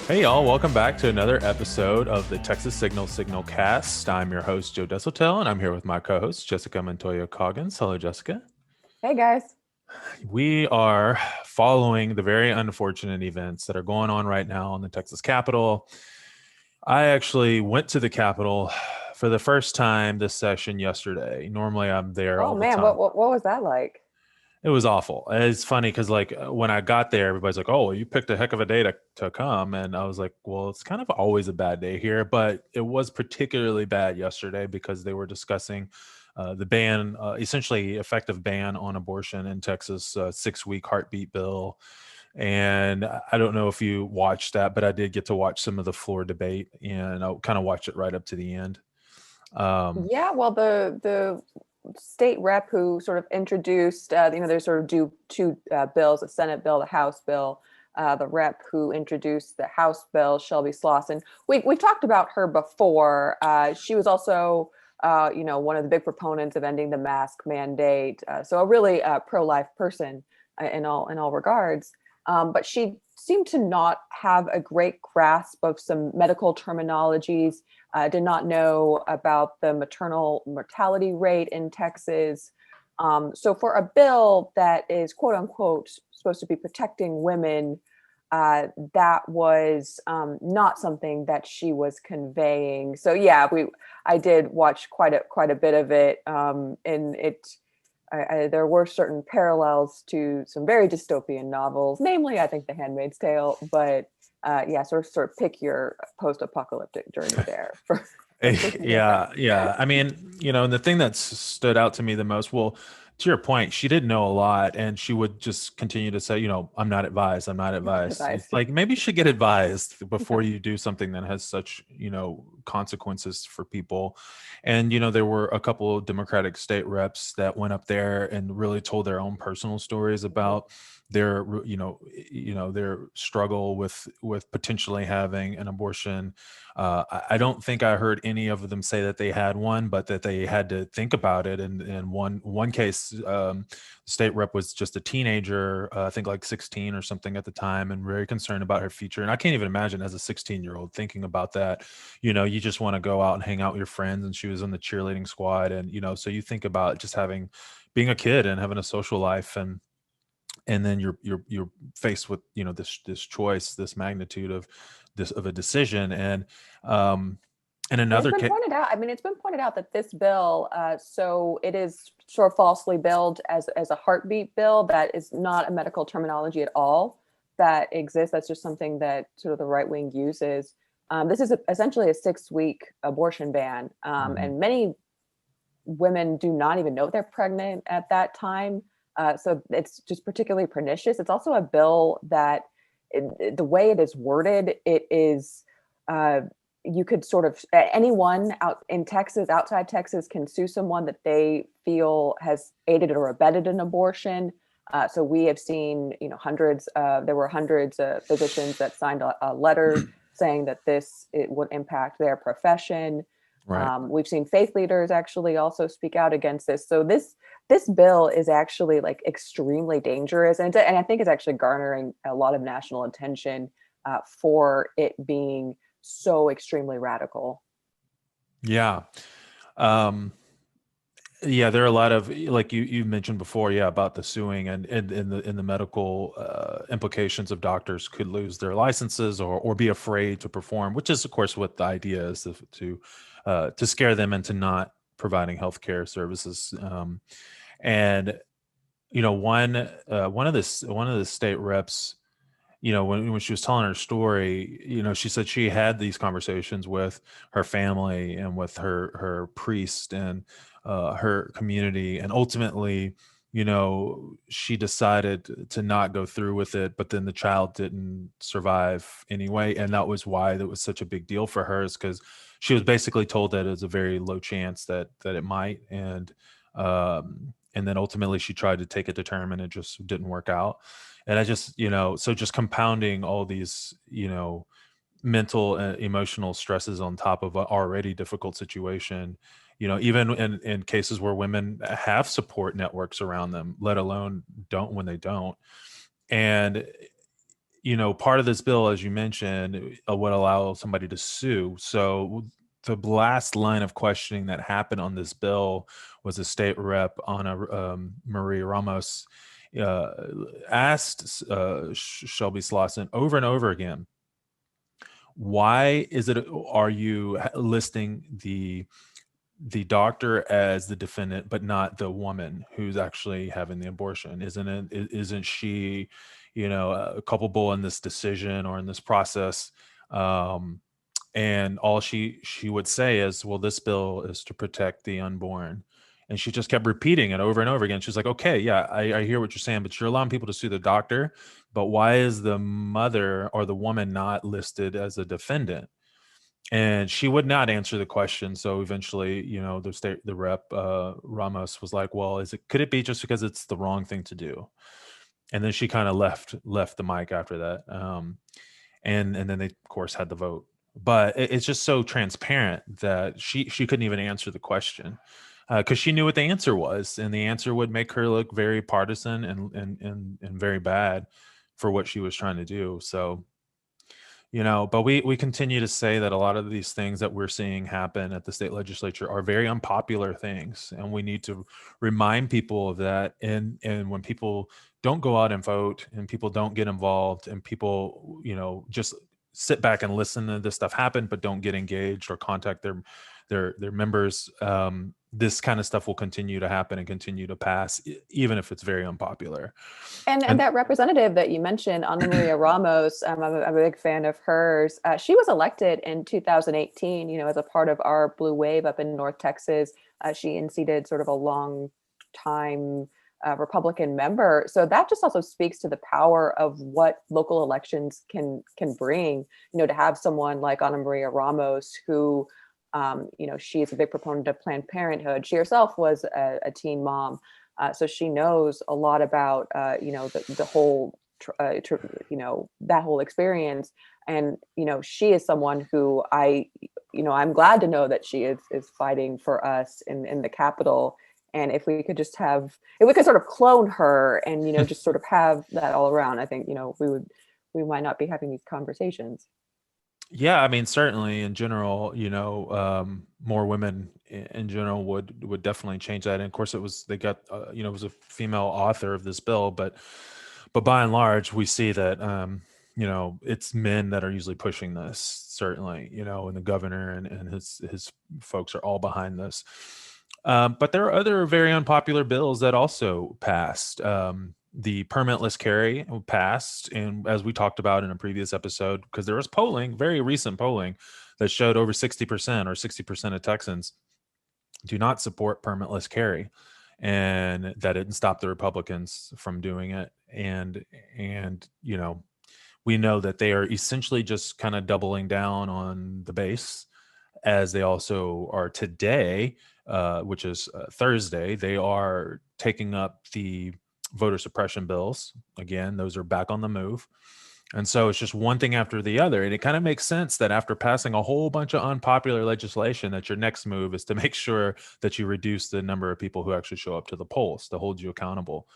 Hey y'all, welcome back to another episode of the Texas SignalCast. I'm your host, Joe Desotel, and I'm here with my co-host, Jessica Montoya Coggins. Hello, Jessica. Hey guys. We are following the very unfortunate events that are going on right now in the Texas Capitol. I actually went to the Capitol for the first time this session yesterday. Normally I'm there Oh all the man, time. what was that like? It was awful. It's funny because when I got there, everybody's like, "Oh, well, you picked a heck of a day to come," and I was like, "Well, it's kind of always a bad day here," but it was particularly bad yesterday because they were discussing the ban, essentially effective ban on abortion in Texas, 6-week heartbeat bill. And I don't know if you watched that, but I did get to watch some of the floor debate, and I kind of watched it right up to the end. Um, Yeah, well, the state rep who sort of introduced, there's sort of two bills, a Senate bill, the House bill. The rep who introduced the House bill, Shelby Slauson. We've talked about her before. She was also, one of the big proponents of ending the mask mandate. So a really pro-life person in all regards. But she seemed to not have a great grasp of some medical terminologies. Did not know about the maternal mortality rate in Texas. So for a bill that is quote unquote supposed to be protecting women, that was not something that she was conveying. So yeah, I did watch quite a bit of it, and there were certain parallels to some very dystopian novels, namely I think The Handmaid's Tale, but yeah, sort of pick your post-apocalyptic journey there for sure. yeah. I mean, and the thing that stood out to me the most, well, to your point, she didn't know a lot, and she would just continue to say, I'm not advised. I'm not advised. It's Advised. like maybe you should get advised before you do something that has such, consequences for people. And there were a couple of Democratic state reps that went up there and really told their own personal stories about their, their struggle with potentially having an abortion. I don't think I heard any of them say that they had one, but that they had to think about it. And in one case, state rep was just a teenager, I think like 16 or something at the time, and very concerned about her future. And I can't even imagine as a 16-year-old thinking about that. You just want to go out and hang out with your friends, and she was in the cheerleading squad, and so you think about just being a kid and having a social life, and then you're faced with this choice, this magnitude of a decision. um in And it's another been case. pointed out. I mean, it's been pointed out that this bill, so it is sort of falsely billed as a heartbeat bill. That is not a medical terminology at all that exists. That's just something that sort of the right wing uses. This is essentially a 6-week abortion ban, Mhm. and many women do not even know they're pregnant at that time. So it's just particularly pernicious. It's also a bill that, the way it is worded, it is, uh, you could sort of, anyone out in Texas, outside Texas, can sue someone that they feel has aided or abetted an abortion. So we have seen, hundreds. There were hundreds of physicians that signed a letter saying that it would impact their profession. Right. We've seen faith leaders actually also speak out against this. So this bill is actually like extremely dangerous, and I think it's actually garnering a lot of national attention for it being so extremely radical. Yeah. um yeah, there are a lot of, like you mentioned before, yeah, about the suing, and in the medical implications of doctors could lose their licenses, or be afraid to perform, which is of course what the idea is, to scare them into not providing healthcare services. And one of the state reps, when she was telling her story, she said she had these conversations with her family and with her priest and her community, and ultimately, she decided to not go through with it. But then the child didn't survive anyway, and that was why that was such a big deal for her, is because she was basically told that it's a very low chance that it might. And then ultimately she tried to take it to term, and it just didn't work out. And I just, so just compounding all these, mental and emotional stresses on top of an already difficult situation, even in cases where women have support networks around them, let alone don't when they don't. And part of this bill, as you mentioned, would allow somebody to sue. So the last line of questioning that happened on this bill was a state rep, Ana Maria Ramos, uh, asked Shelby Slauson over and over again, why are you listing the doctor as the defendant, but not the woman who's actually having the abortion? Isn't she, culpable in this decision or in this process? Um, and all she would say is, well, this bill is to protect the unborn. And she just kept repeating it over and over again. She's like, okay, yeah, I hear what you're saying, but you're allowing people to sue the doctor. But why is the mother or the woman not listed as a defendant? And she would not answer the question. So eventually, the rep, Ramos, was like, well, could it be just because it's the wrong thing to do? And then she kind of left the mic after that. And then they, of course, had the vote. But it's just so transparent that she couldn't even answer the question, because she knew what the answer was, and the answer would make her look very partisan and very bad for what she was trying to do. So, but we continue to say that a lot of these things that we're seeing happen at the state legislature are very unpopular things, and we need to remind people of that. And when people don't go out and vote, and people don't get involved, and people, just sit back and listen to this stuff happen, but don't get engaged or contact their members, this kind of stuff will continue to happen and continue to pass, even if it's very unpopular. And that representative that you mentioned, Ana Maria Ramos, I'm a big fan of hers. She was elected in 2018, as a part of our blue wave up in North Texas. She unseated sort of a long time Republican member. So that just also speaks to the power of what local elections can bring, to have someone like Ana Maria Ramos, who, she is a big proponent of Planned Parenthood. She herself was a teen mom. So she knows a lot about, the whole, that whole experience. And, she is someone who I'm glad to know that she is fighting for us in the Capitol. And if we could sort of clone her and, just sort of have that all around, I think, we might not be having these conversations. Yeah, I mean, certainly in general, more women in general would definitely change that. And of course, they got, it was a female author of this bill, but by and large, we see that, it's men that are usually pushing this, certainly, and the governor and his folks are all behind this. But there are other very unpopular bills that also passed. The permitless carry passed, and as we talked about in a previous episode, because there was polling, very recent polling, that showed over 60% or 60% of Texans do not support permitless carry, and that didn't stop the Republicans from doing it. And we know that they are essentially just kind of doubling down on the base, as they also are today, which is Thursday. They are taking up the voter suppression bills. Again, those are back on the move. And so it's just one thing after the other. And it kind of makes sense that after passing a whole bunch of unpopular legislation, that your next move is to make sure that you reduce the number of people who actually show up to the polls, to hold you accountable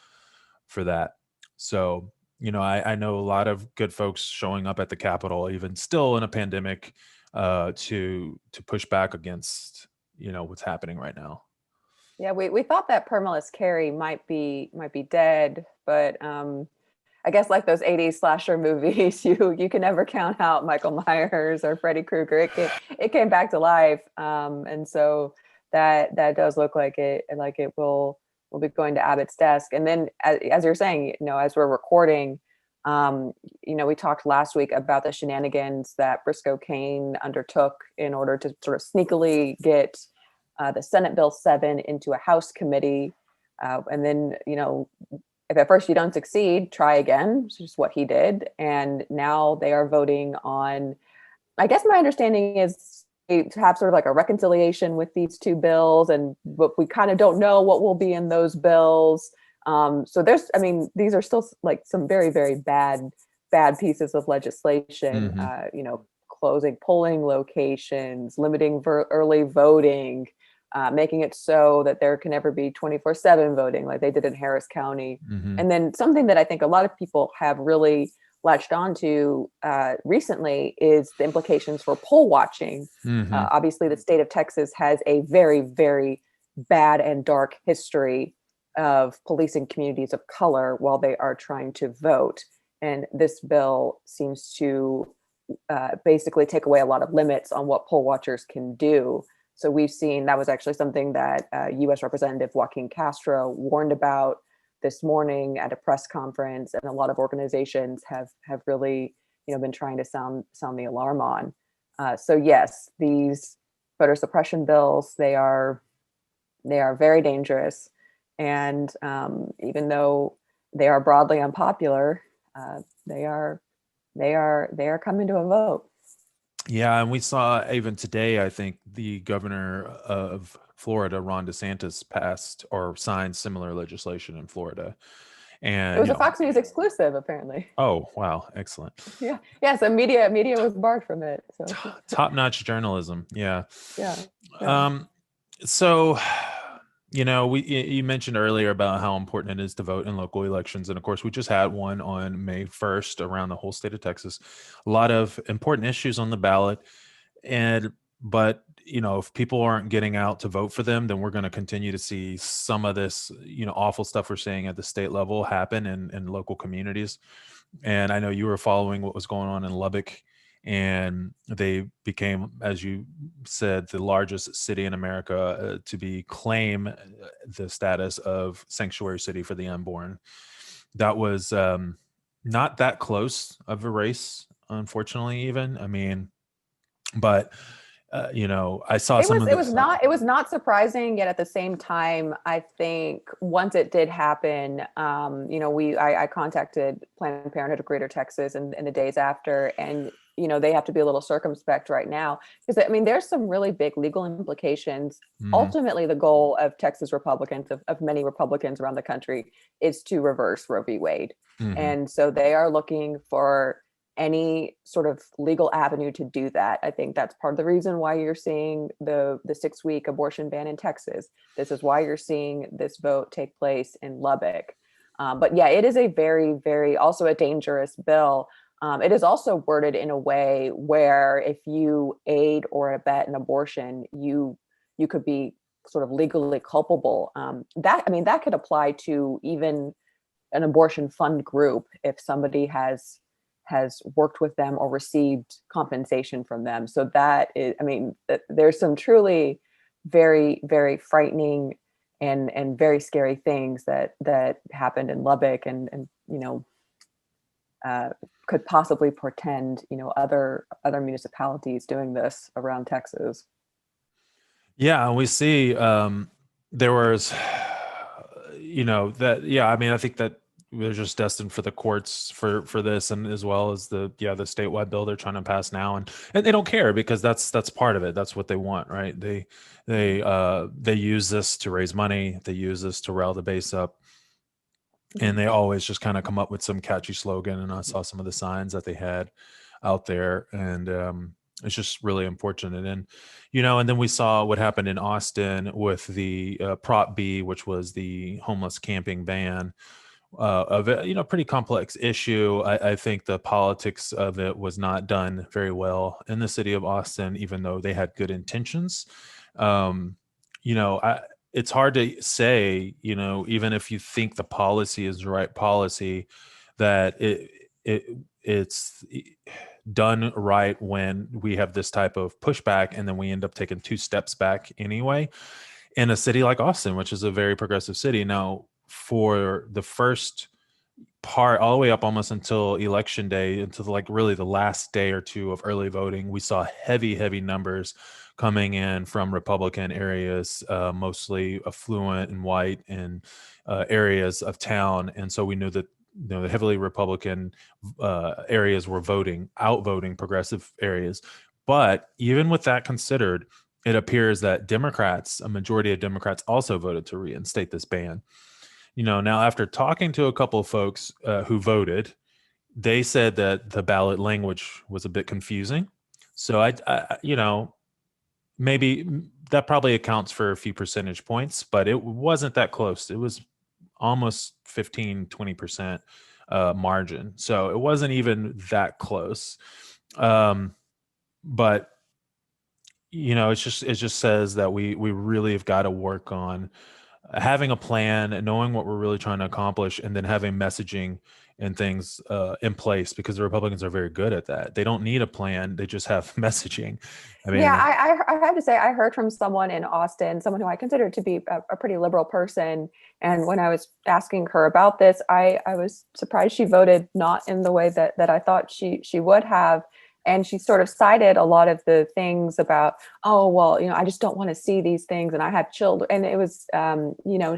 for that. So, I know a lot of good folks showing up at the Capitol, even still in a pandemic, to push back against, what's happening right now. Yeah, we thought that permitless carry might be dead, but I guess like those 80s slasher movies, you can never count out Michael Myers or Freddy Krueger. It came back to life, and so that does look like it will be going to Abbott's desk. And then, as you're saying, as we're recording, we talked last week about the shenanigans that Briscoe Cain undertook in order to sort of sneakily get the Senate Bill 7 into a House committee. And then, if at first you don't succeed, try again, which is what he did. And now they are voting on, I guess my understanding is to have sort of like a reconciliation with these two bills. But we kind of don't know what will be in those bills. So these are still like some very, very bad pieces of legislation, closing polling locations, limiting early voting, making it so that there can never be 24/7 voting like they did in Harris County. Mm-hmm. And then something that I think a lot of people have really latched onto recently is the implications for poll watching. Hmm. Obviously, the state of Texas has a very, very bad and dark history of policing communities of color while they are trying to vote. And this bill seems to basically take away a lot of limits on what poll watchers can do. So we've seen that was actually something that U.S. Representative Joaquin Castro warned about this morning at a press conference, and a lot of organizations have really been trying to sound the alarm on. So yes, these voter suppression bills, they are very dangerous, and even though they are broadly unpopular, they are coming to a vote. Yeah, and we saw even today, I think the governor of Florida, Ron DeSantis, passed or signed similar legislation in Florida. It And, was a Fox News exclusive, apparently. oh, wow, excellent. Yeah. So media was barred from it. So Top-notch journalism. Yeah. yeah, yeah. Um, so, you mentioned earlier about how important it is to vote in local elections. And of course, we just had one on May 1st around the whole state of Texas. A lot of important issues on the ballot. But if people aren't getting out to vote for them, then we're going to continue to see some of this, awful stuff we're seeing at the state level happen in local communities. And I know you were following what was going on in Lubbock, and they became, as you said, the largest city in America to be claim the status of sanctuary city for the unborn. That was not that close of a race, unfortunately. Even, I mean, but I saw It some was of it was this. not it was not surprising, yet at the same time, I think once it did happen, I contacted Planned Parenthood of Greater Texas in the days after, and they have to be a little circumspect right now because I mean there's some really big legal implications. Mhm, Ultimately, the goal of Texas Republicans, of many Republicans around the country, is to reverse Roe v. Wade, mhm. and so they are looking for any sort of legal avenue to do that. I think that's part of the reason why you're seeing the 6-week abortion ban in Texas. This is why you're seeing this vote take place in Lubbock. But yeah, it is a very, very also a dangerous bill. It is also worded in a way where if you aid or abet an abortion, you could be sort of legally culpable. That could apply to even an abortion fund group if somebody has worked with them or received compensation from them. So that is, I mean, there's some truly very, very frightening and very scary things that happened in Lubbock, and uh, could possibly portend other municipalities doing this around Texas. Yeah, and we see there was, that. Yeah, I mean, I think that we're just destined for the courts for this, and as well as the statewide bill they're trying to pass now, and they don't care because that's part of it. That's what they want, right? They use this to raise money. They use this to rile the base up, and they always just kind of come up with some catchy slogan. And I saw some of the signs that they had out there, and it's just really unfortunate. And and then we saw what happened in Austin with the Prop B, which was the homeless camping ban. Of it, pretty complex issue. I think the politics of it was not done very well in the city of Austin, even though they had good intentions. Um, it's hard to say, even if you think the policy is the right policy, that it's done right when we have this type of pushback, and then we end up taking two steps back anyway in a city like Austin, which is a very progressive city. Now, for the first part, all the way up almost until election day, until like really the last day or two of early voting, we saw heavy numbers coming in from Republican areas, mostly affluent and white and areas of town. And so we knew that the heavily Republican areas were outvoting progressive areas. But even with that considered, it appears that a majority of Democrats also voted to reinstate this ban. Now after talking to a couple of folks who voted, they said that the ballot language was a bit confusing. So maybe that probably accounts for a few percentage points, but it wasn't that close. It was almost 15, 20% margin. So it wasn't even that close. But it just says that we really have got to work on having a plan and knowing what we're really trying to accomplish, and then having messaging and things in place, because the Republicans are very good at that. They don't need a plan, they just have messaging. I Yeah, mean, I have to say, I heard from someone in Austin, someone who I consider to be a pretty liberal person. And when I was asking her about this, I was surprised she voted not in the way that I thought she would have. And she sort of cited a lot of the things about, oh, well, I just don't want to see these things. And I have children. And it was,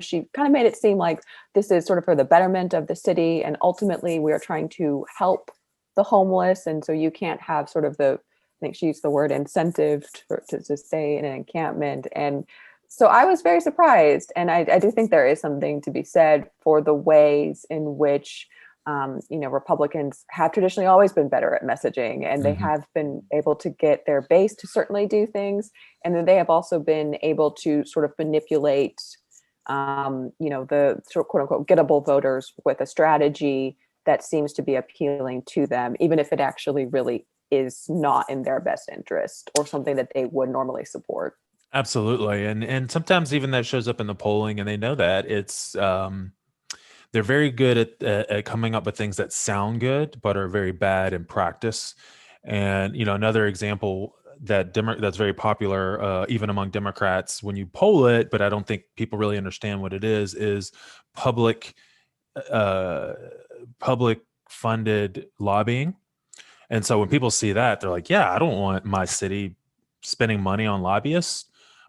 she kind of made it seem like this is sort of for the betterment of the city. And ultimately, we are trying to help the homeless. And so you can't have sort of I think she used the word incentive to stay in an encampment. And so I was very surprised. And I do think there is something to be said for the ways in which, Republicans have traditionally always been better at messaging, and they have been able to get their base to certainly do things. And then they have also been able to sort of manipulate, the sort of quote unquote gettable voters with a strategy that seems to be appealing to them, even if it actually really is not in their best interest or something that they would normally support. absolutely. And sometimes even that shows up in the polling, and they know that it's they're very good at coming up with things that sound good but are very bad in practice. And another example that's very popular even among Democrats when you poll it, but I don't think people really understand what it is public uh, public funded lobbying. And so when people see that, they're like, yeah, I don't want my city spending money on lobbyists.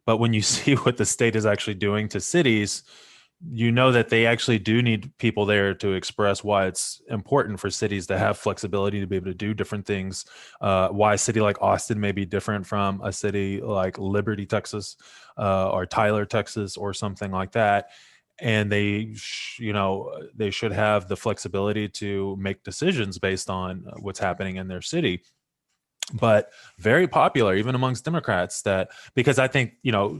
But when you see what the state is actually doing to cities, that they actually do need people there to express why it's important for cities to have flexibility to be able to do different things. Why a city like Austin may be different from a city like Liberty, Texas, or Tyler, Texas, or something like that. And they should have the flexibility to make decisions based on what's happening in their city. But very popular even amongst Democrats, that because I think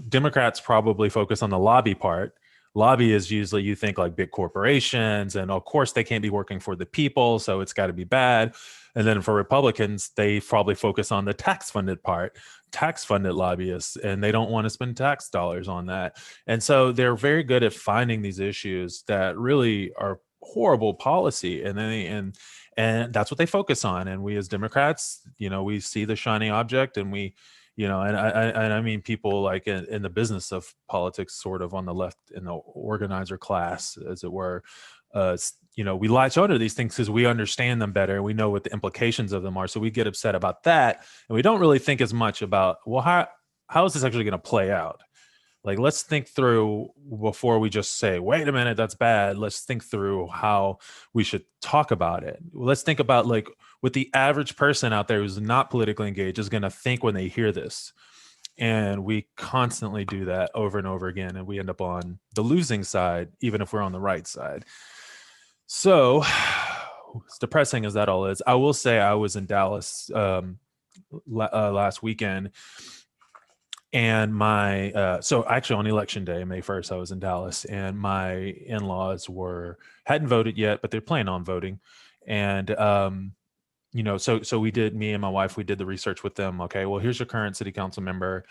Democrats probably focus on the lobby part. Lobby is usually, you think, like big corporations, and of course they can't be working for the people, so it's got to be bad. And then for Republicans, they probably focus on the tax funded part, tax funded lobbyists, and they don't want to spend tax dollars on that. And so they're very good at finding these issues that really are horrible policy, and that's what they focus on. And we as Democrats, we see the shiny object, and we and I mean people like in the business of politics, sort of on the left, in the organizer class, as it were. We latch onto these things because we understand them better. We know what the implications of them are. So we get upset about that. And we don't really think as much about, well, how is this actually going to play out? Like, let's think through before we just say, wait a minute, that's bad. Let's think through how we should talk about it. Let's think about like what the average person out there who's not politically engaged is going to think when they hear this. And we constantly do that over and over again. And we end up on the losing side, even if we're on the right side. So as depressing as that all is, I will say I was in Dallas last weekend. And so actually on election day, May 1st, I was in Dallas, and my in-laws hadn't voted yet, but they're planning on voting. And, so me and my wife, we did the research with them. Okay, well, here's your current city council member.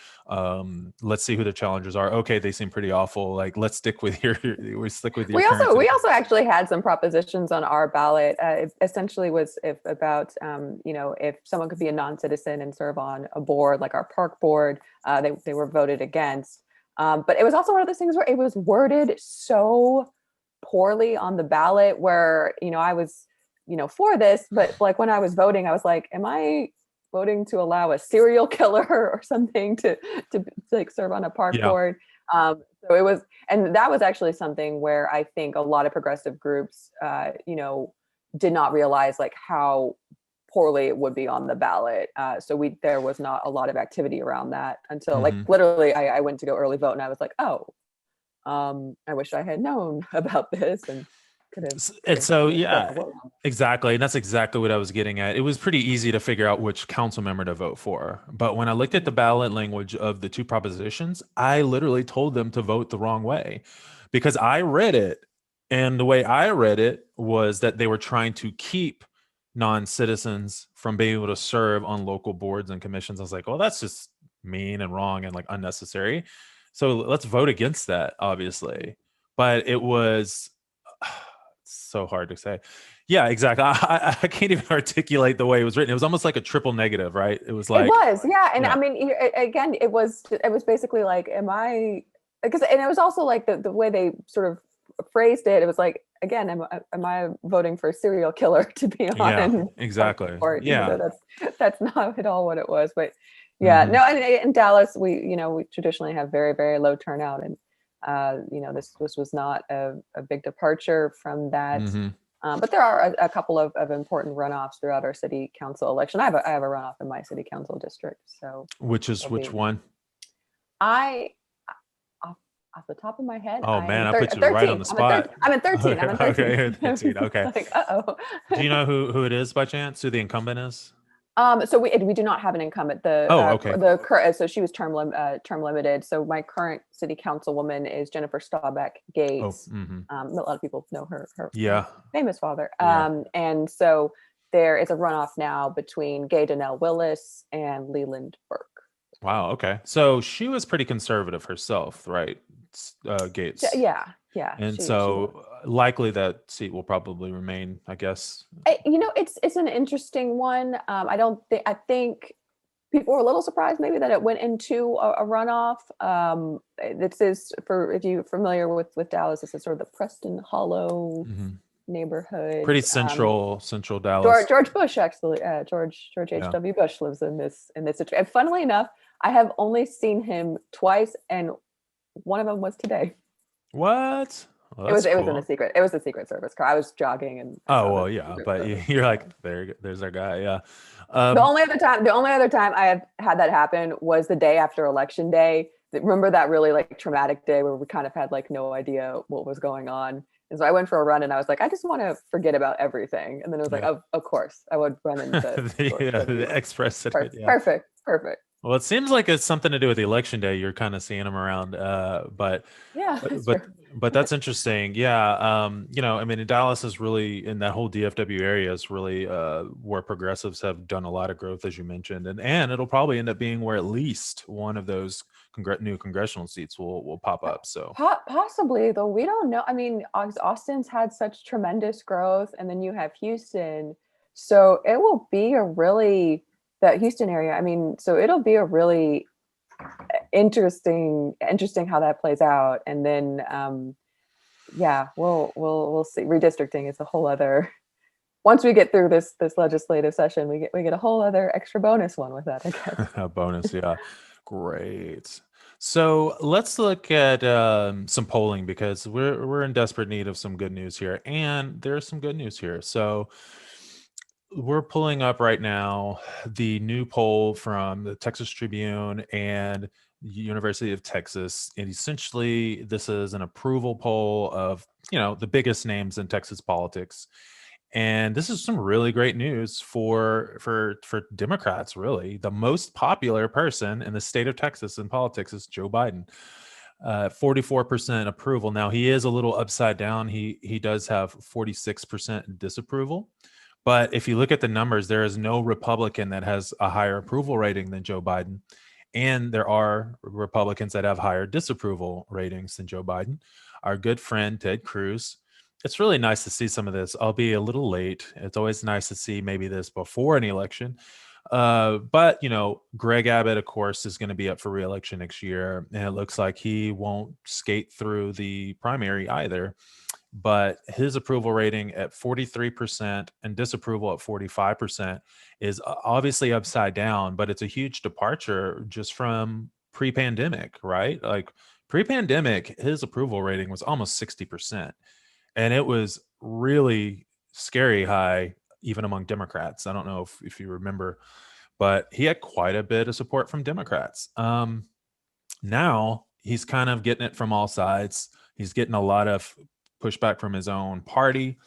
Let's see who the challengers are. Okay, they seem pretty awful. Like, let's stick with we stick with your We current also city we also actually had some propositions on our ballot. It essentially was about if someone could be a non-citizen and serve on a board like our park board. They were voted against. But it was also one of those things where it was worded so poorly on the ballot, where I was for this, but like when I was voting, I was like, am I voting to allow a serial killer or something to like serve on a park board? So it was, and that was actually something where I think a lot of progressive groups, did not realize like how poorly it would be on the ballot. So there was not a lot of activity around that until like literally I went to go early vote, and I was like, oh, I wish I had known about this and could have. And so, yeah, exactly. And that's exactly what I was getting at. It was pretty easy to figure out which council member to vote for. But when I looked at the ballot language of the two propositions, I literally told them to vote the wrong way, because I read it And the way I read it was that they were trying to keep non-citizens from being able to serve on local boards and commissions. I was like, well, that's just mean and wrong and like unnecessary. So let's vote against that, obviously. But it was so hard to say. Yeah, exactly. I can't even articulate the way it was written. It was almost like a triple negative, right? It was It like, was, yeah. And yeah, I mean, again, it was basically like, am I, because, and it was also like the way they sort of phrased it. It was like, again, am I voting for a serial killer to be yeah, on exactly. board, even though Yeah. that's not at all what it was. But yeah, Hmm. no, and in Dallas, we traditionally have very, very low turnout. And this was not a big departure from that. Hmm. But there are a couple of important runoffs throughout our city council election. I have a runoff in my city council district, so Which is it'll which be one? I off the top of my head, Oh I am man, I put you right on 13. the spot. I'm at 13. Okay, I'm at 13. okay, 13. Okay. Like, uh-oh. Do you know who it is by chance? Who the incumbent is? So we do not have an incumbent. Oh, okay. So she was term limited. So my current city councilwoman is Jennifer Staubach Oh, Gates. mm-hmm. A lot of people know her Yeah, famous father. yeah. And so there is a runoff now between Gay Donnell Willis and Leland Burke. Wow. Okay. So she was pretty conservative herself, right? Gates, Yeah, yeah. and She was. so likely that seat will probably remain, I guess. It's an interesting one. I think people were a little surprised maybe that it went into a runoff. This is for, if you're familiar with Dallas, this is sort of the Preston Hollow Hmm. neighborhood. Pretty central Dallas. George Bush actually, George Yeah. H.W. Bush lives in this situation. And funnily enough, I have only seen him twice, and one of them was today. What? Well, It was that's it was in the cool. secret. It was the Secret Service car. I was jogging and I Oh saw the well, yeah, Secret but Service. you're like there's our guy. Yeah. The Um, only other time I have had that happen was the day after election day. Remember that really like traumatic day where we kind of had like no idea what was going on. And so I went for a run and I was like, I just want to forget about everything. And then it was like, yeah. of course, I would run into George The W. Express said, yeah. Perfect, perfect. Well, it seems like it's something to do with the election day. You're kind of seeing them around, Yeah, but that's but true. but that's interesting. Yeah, I mean, Dallas is really in that whole DFW area is really where progressives have done a lot of growth, as you mentioned, and it'll probably end up being where at least one of those new congressional seats will pop up. So Possibly, though we don't know. I mean, Austin's had such tremendous growth, and then you have Houston, so it will be a really that Houston area. I mean, so it'll be a really interesting how that plays out, and then yeah, we'll see. Redistricting is a whole other. Once we get through this legislative session, we get a whole other extra bonus one with that, I guess. a bonus, yeah, great. So let's look at some polling because we're in desperate need of some good news here, and there's some good news here. So we're pulling up right now the new poll from the Texas Tribune and the University of Texas. And essentially, this is an approval poll of, the biggest names in Texas politics. And this is some really great news for Democrats, really. The most popular person in the state of Texas in politics is Joe Biden. 44% approval. Now he is a little upside down. He does have 46% disapproval. But if you look at the numbers, there is no Republican that has a higher approval rating than Joe Biden. And there are Republicans that have higher disapproval ratings than Joe Biden. Our good friend, Ted Cruz. It's really nice to see some of this. I'll be a little late. It's always nice to see maybe this before an election. But, Greg Abbott, of course, is going to be up for reelection next year. And it looks like he won't skate through the primary either, but his approval rating at 43% and disapproval at 45% is obviously upside down, but it's a huge departure just from pre-pandemic, right? Like pre-pandemic, his approval rating was almost 60%. And it was really scary high, even among Democrats. I don't know if you remember, but he had quite a bit of support from Democrats. Now he's kind of getting it from all sides. He's getting a lot of pushback from his own party.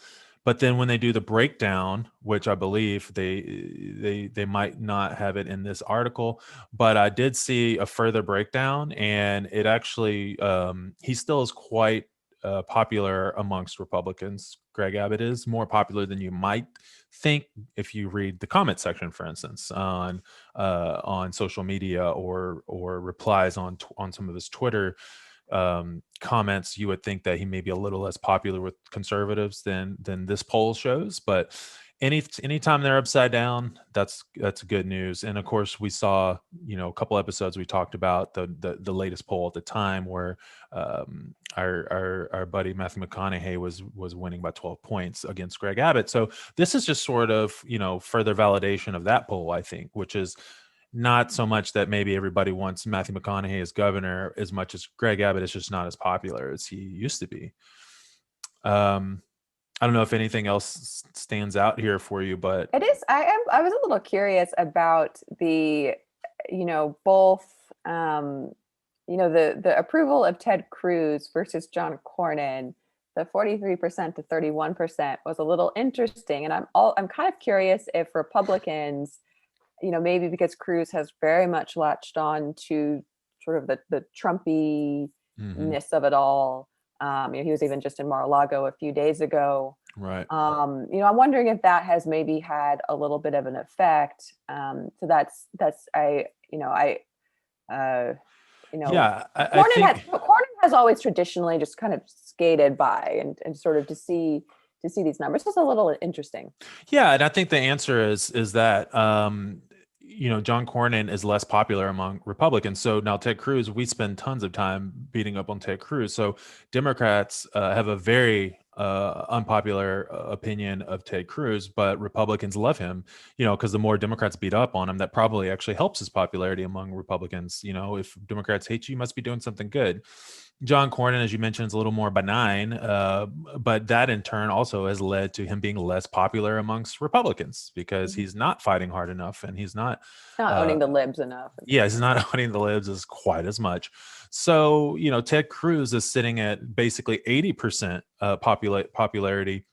But then when they do the breakdown, which I believe they might not have it in this article, but I did see a further breakdown, and it actually he still is quite popular amongst Republicans. Greg Abbott is more popular than you might think if you read the comment section, for instance, on social media or replies on some of his Twitter comments. You would think that he may be a little less popular with conservatives than this poll shows, but anytime they're upside down, that's good news. And of course, we saw, a couple episodes we talked about the latest poll at the time where our buddy Matthew McConaughey was winning by 12 points against Greg Abbott. So this is just sort of further validation of that poll, I think, which is not so much that maybe everybody wants Matthew McConaughey as governor as much as Greg Abbott is just not as popular as he used to be. I don't know if anything else stands out here for you, but it is. I was a little curious about the, both, the approval of Ted Cruz versus John Cornyn. The 43% to 31% was a little interesting, and I'm kind of curious if Republicans, maybe because Cruz has very much latched on to sort of the Trumpy-ness of it all. He was even just in Mar-a-Lago a few days ago. Right. I'm wondering if that has maybe had a little bit of an effect. So that's I think Cornyn has always traditionally just kind of skated by and sort of to see these numbers. It's a little interesting. Yeah, and I think the answer is that John Cornyn is less popular among Republicans. So now Ted Cruz, we spend tons of time beating up on Ted Cruz. So Democrats have a very unpopular opinion of Ted Cruz, but Republicans love him, because the more Democrats beat up on him, that probably actually helps his popularity among Republicans. If Democrats hate you, you must be doing something good. John Cornyn, as you mentioned, is a little more benign, but that in turn also has led to him being less popular amongst Republicans because he's not fighting hard enough and he's not owning the libs enough. Yeah, he's not owning the libs as quite as much. So, Ted Cruz is sitting at basically 80% popularity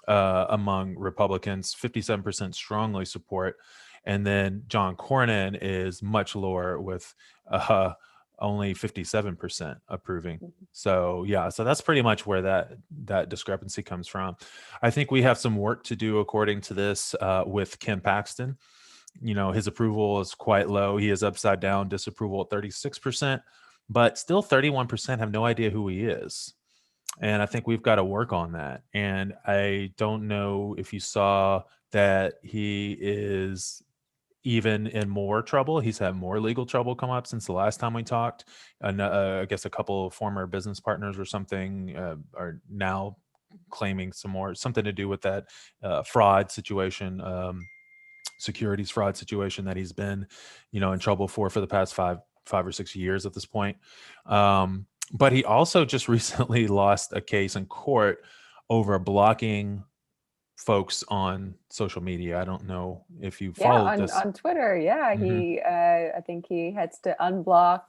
among Republicans, 57% strongly support. And then John Cornyn is much lower with only 57% approving. So so that's pretty much where that discrepancy comes from. I think we have some work to do according to this with Ken Paxton. His approval is quite low. He is upside down disapproval at 36%, but still 31% have no idea who he is. And I think we've got to work on that. And I don't know if you saw that he is even in more trouble. He's had more legal trouble come up since the last time we talked. I guess a couple of former business partners or something are now claiming something to do with that fraud situation, securities fraud situation that he's been, in trouble for the past five or 6 years at this point. But he also just recently lost a case in court over blocking folks on social media. I don't know if you followed this on Twitter. Yeah, he I think he had to unblock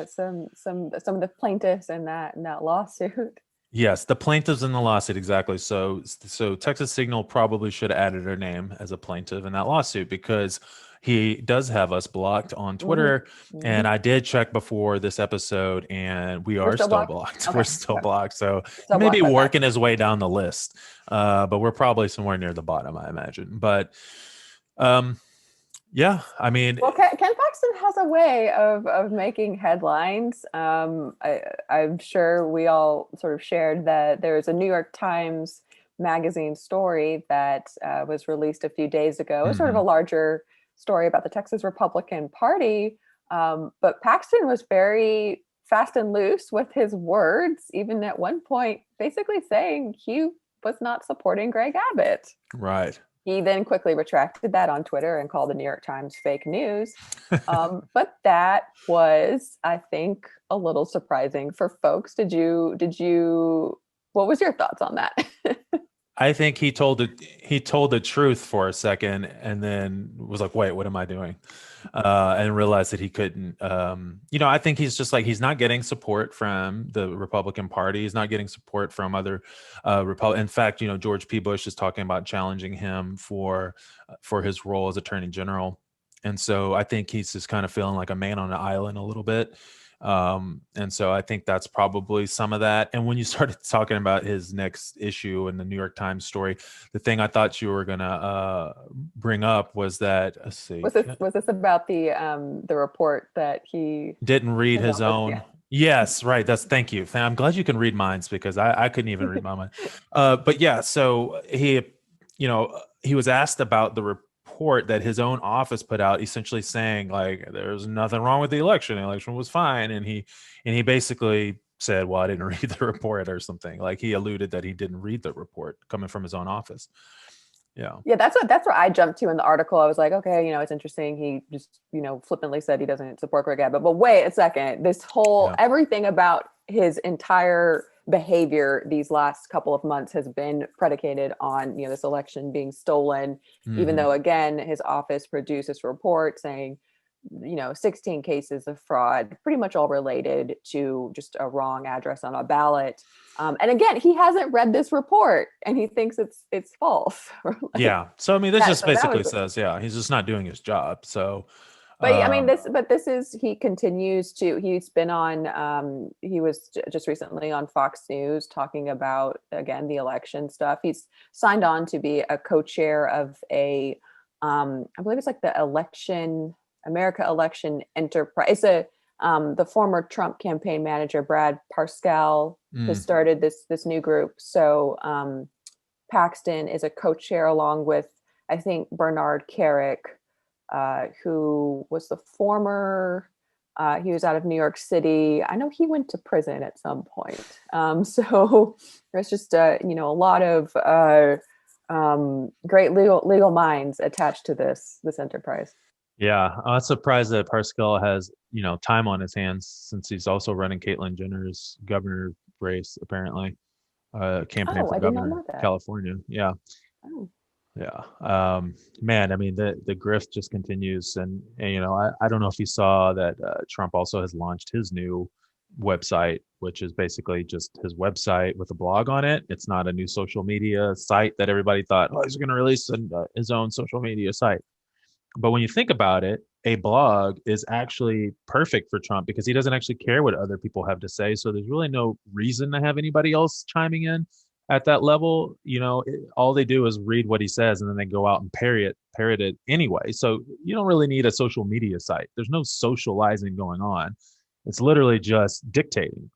some of the plaintiffs in that lawsuit. Yes, the plaintiffs in the lawsuit, exactly. So Texas Signal probably should have added her name as a plaintiff in that lawsuit because he does have us blocked on Twitter. Mm-hmm. And I did check before this episode, and we're still blocked. Okay. We're still blocked. So he may be working his way down the list, but we're probably somewhere near the bottom, I imagine. But yeah, I mean, well, Ken Paxton has a way of making headlines. I'm sure we all sort of shared that there was a New York Times magazine story that was released a few days ago. It was sort of a larger story about the Texas Republican Party. But Paxton was very fast and loose with his words, even at one point, basically saying he was not supporting Greg Abbott. Right. He then quickly retracted that on Twitter and called the New York Times fake news. But that was, I think, a little surprising for folks. What was your thoughts on that? I think he told the truth for a second and then was like, wait, what am I doing? And realized that he couldn't. I think he's just like, he's not getting support from the Republican Party. He's not getting support from other Republicans. In fact, George P. Bush is talking about challenging him for his role as Attorney General. And so I think he's just kind of feeling like a man on an island a little bit. And so I think that's probably some of that. And when you started talking about his next issue in the New York Times story, the thing I thought you were gonna bring up was that, let's see, Was this about the report that he didn't read his his office? Yeah. own. Yes, right. That's Thank you. I'm glad you can read minds, because I couldn't even read my mind. But yeah, so he was asked about the report that his own office put out, essentially saying like there's nothing wrong with the election. The election was fine, and he basically said, "Well, I didn't read the report," or something. Like he alluded that he didn't read the report coming from his own office. Yeah. Yeah, that's what I jumped to in the article. I was like, okay, it's interesting. He just, flippantly said he doesn't support Greg Abbott. But wait a second, this whole Yeah. everything about his entire behavior these last couple of months has been predicated on, this election being stolen, even Hmm. though again, his office produced this report saying, 16 cases of fraud, pretty much all related to just a wrong address on a ballot. And again, he hasn't read this report and he thinks it's false. Like Yeah. So I mean, this that. just So that basically was. says, yeah, he's just not doing his job. So, But I mean, um, this is he continues to. He's been on. He was just recently on Fox News talking about again the election stuff. He's signed on to be a co-chair of a. I believe it's like the America Election Enterprise. It's the former Trump campaign manager Brad Parscale has mm, started this new group. So Paxton is a co-chair along with I think Bernard Carrick, who was the former. He was out of New York City. I know he went to prison at some point. So there's just a lot of great legal minds attached to this enterprise. yeah, I'm surprised that Parscale has, time on his hands, since he's also running Caitlyn Jenner's governor race, apparently, campaign Oh, for I did not governor know that. California. Yeah. Oh. Yeah. Man, I mean, the grift just continues. And I don't know if you saw that Trump also has launched his new website, which is basically just his website with a blog on it. It's not a new social media site that everybody thought, oh, he's going to release his own social media site. But when you think about it, a blog is actually perfect for Trump because he doesn't actually care what other people have to say. So there's really no reason to have anybody else chiming in at that level. All they do is read what he says and then they go out and parrot it anyway. So you don't really need a social media site. There's no socializing going on. It's literally just dictating.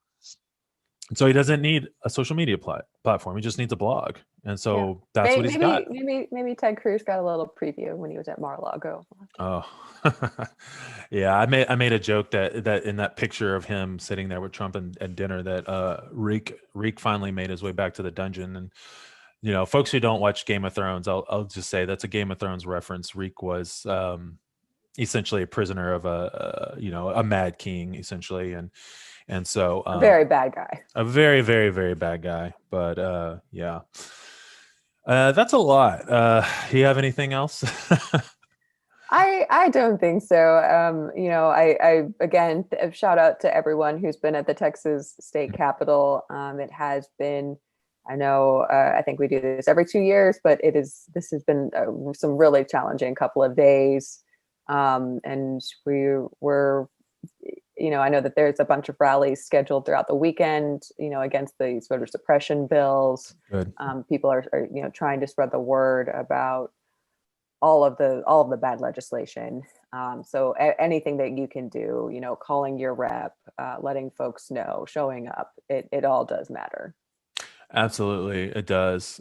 So he doesn't need a social media platform. He just needs a blog. And Yeah. so that's what Maybe, he's got. maybe Ted Cruz got a little preview when he was at Mar-a-Lago. Oh, yeah. I made a joke that in that picture of him sitting there with Trump and dinner, that Reek finally made his way back to the dungeon. And folks who don't watch Game of Thrones, I'll just say that's a Game of Thrones reference. Reek was essentially a prisoner of a mad king, essentially, and so A very bad guy. a very, very, very bad guy. But yeah, that's a lot. You have anything else? I don't think so. I again shout out to everyone who's been at the Texas State Capitol. It has been, I know, I think we do this every 2 years, but this has been some really challenging couple of days, and we were, I know that there's a bunch of rallies scheduled throughout the weekend, against the voter suppression bills. Good. People are trying to spread the word about all of the bad legislation. So anything that you can do, calling your rep, letting folks know, showing up, it all does matter. Absolutely, it does.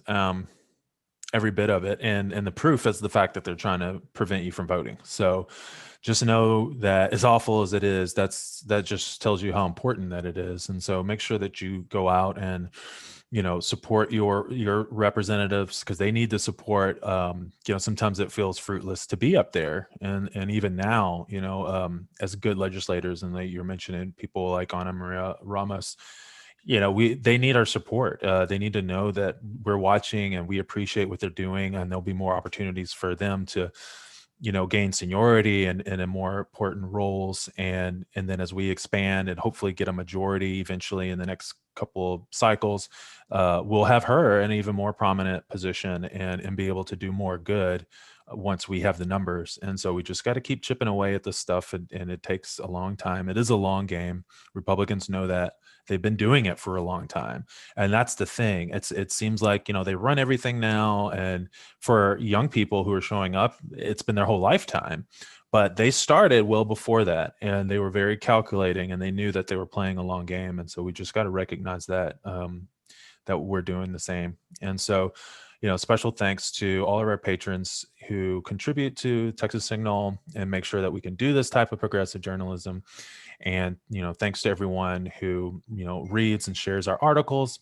Every bit of it, and the proof is the fact that they're trying to prevent you from voting. So, just know that as awful as it is, that just tells you how important that it is. And so, make sure that you go out and support your representatives, because they need the support. Sometimes it feels fruitless to be up there, and even now, as good legislators, and like you're mentioning people like Ana Maria Ramos, they need our support. They need to know that we're watching and we appreciate what they're doing, and there'll be more opportunities for them to gain seniority and in more important roles, and then as we expand and hopefully get a majority eventually in the next couple of cycles, we'll have her in an even more prominent position and be able to do more good once we have the numbers. And so we just got to keep chipping away at this stuff, and it takes a long time. It is a long game. Republicans know that. They've been doing it for a long time, and that's the thing. It seems like they run everything now, and for young people who are showing up, it's been their whole lifetime. But they started well before that, and they were very calculating, and they knew that they were playing a long game. And so we just got to recognize that that we're doing the same. And so, special thanks to all of our patrons who contribute to Texas Signal and make sure that we can do this type of progressive journalism. And, thanks to everyone who, reads and shares our articles.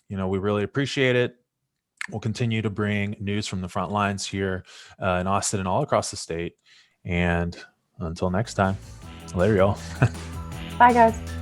We really appreciate it. We'll continue to bring news from the front lines here in Austin and all across the state. And until next time, later, y'all. Bye, guys.